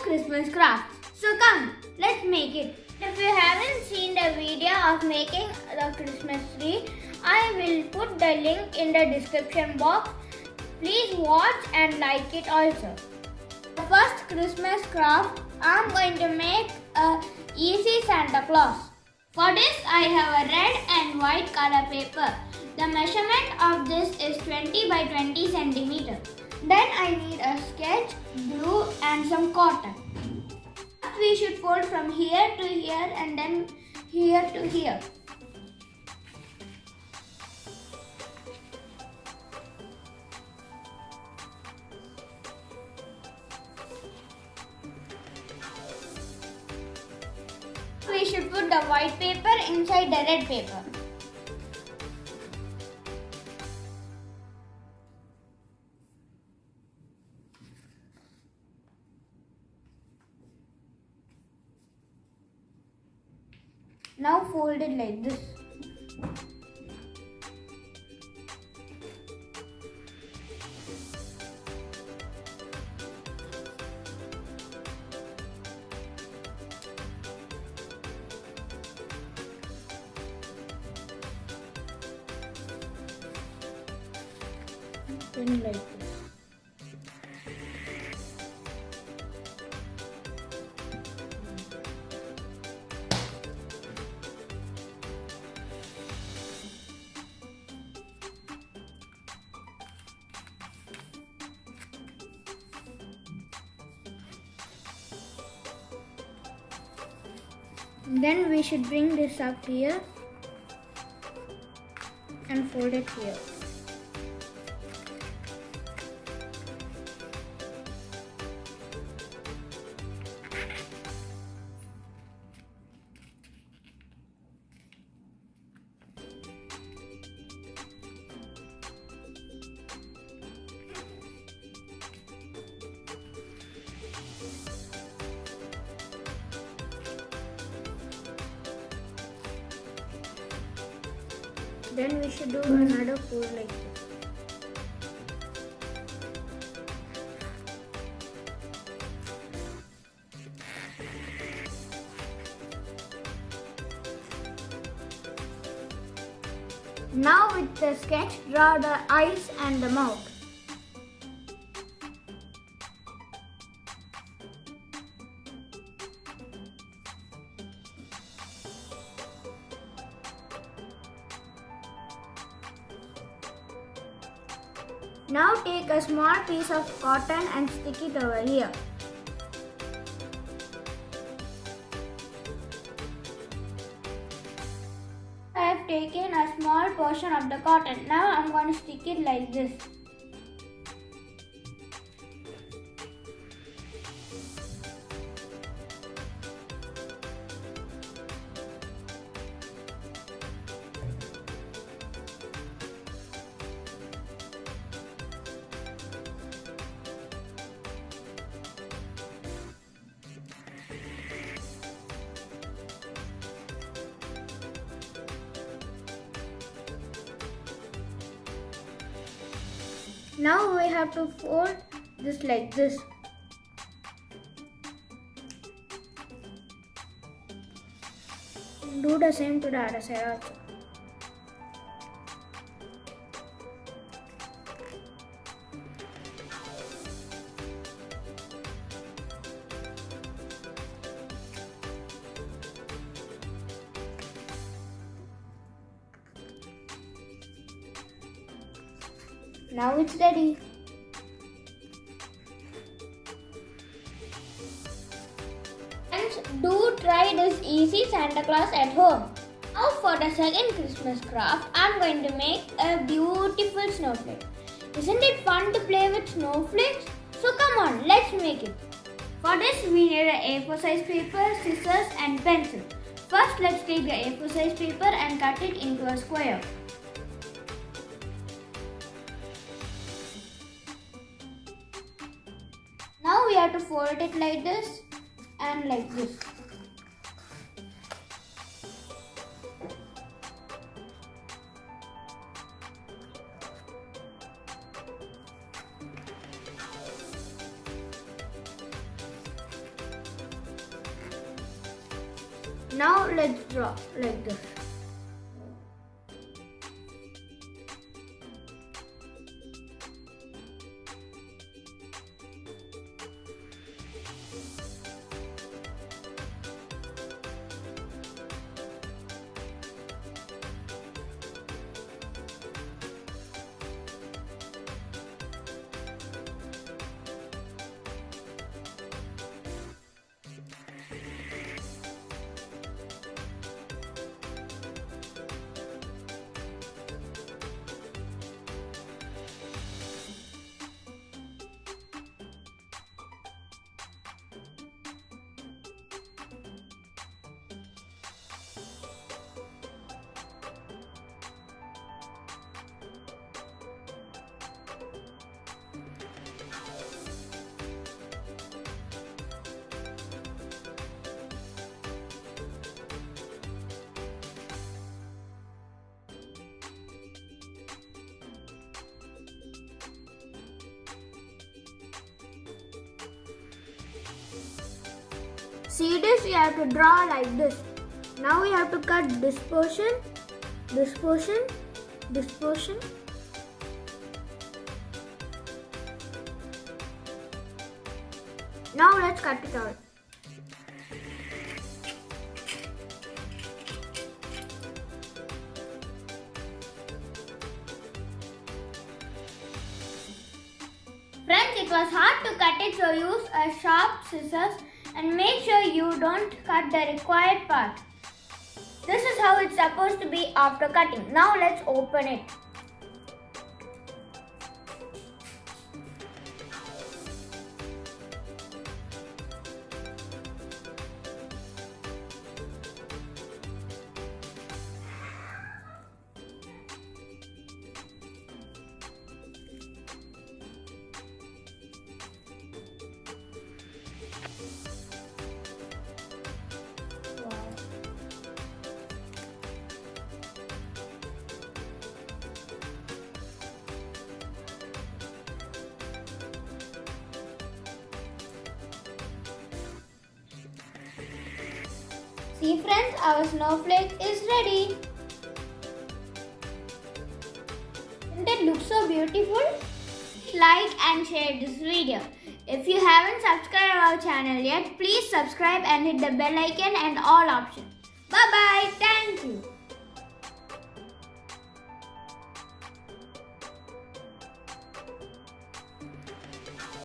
Christmas craft. So come, let's make it. If you haven't seen the video of making the Christmas tree, I will put the link in the description box. Please watch and like it also. The first Christmas craft, I am going to make a easy Santa Claus. For this I have a red and white color paper. The measurement of this is 20 by 20 centimeter. Then I need a sketch, glue and some cotton. We should fold from here to here and then here to here. We should put the white paper inside the red paper. Now fold it like this. Then like this. Then we should bring this up here and fold it here. Then we should do another fold like this. Now with the sketch, draw the eyes and the mouth. Now take a small piece of cotton and stick it over here. I have taken a small portion of the cotton. Now I am going to stick it like this. Now we have to fold this like this. Do the same to the other side also. Now it's ready. Friends, do try this easy Santa Claus at home. Now for the second Christmas craft, I'm going to make a beautiful snowflake. Isn't it fun to play with snowflakes? So come on, let's make it. For this we need a A4 size paper, scissors and pencil. First let's take the A4 size paper and cut it into a square. Now we have to fold it like this and like this. Now let's draw like this. See this, you have to draw like this. Now we have to cut this portion, this portion, this portion. Now let's cut it out. Friends, it was hard to cut it, so use a sharp scissors and make sure you don't cut the required part. This is how it's supposed to be after cutting. Now let's open it. See friends, our snowflake is ready. Doesn't it look so beautiful? Like and share this video. If you haven't subscribed our channel yet, please subscribe and hit the bell icon and all options. Bye bye. Thank you.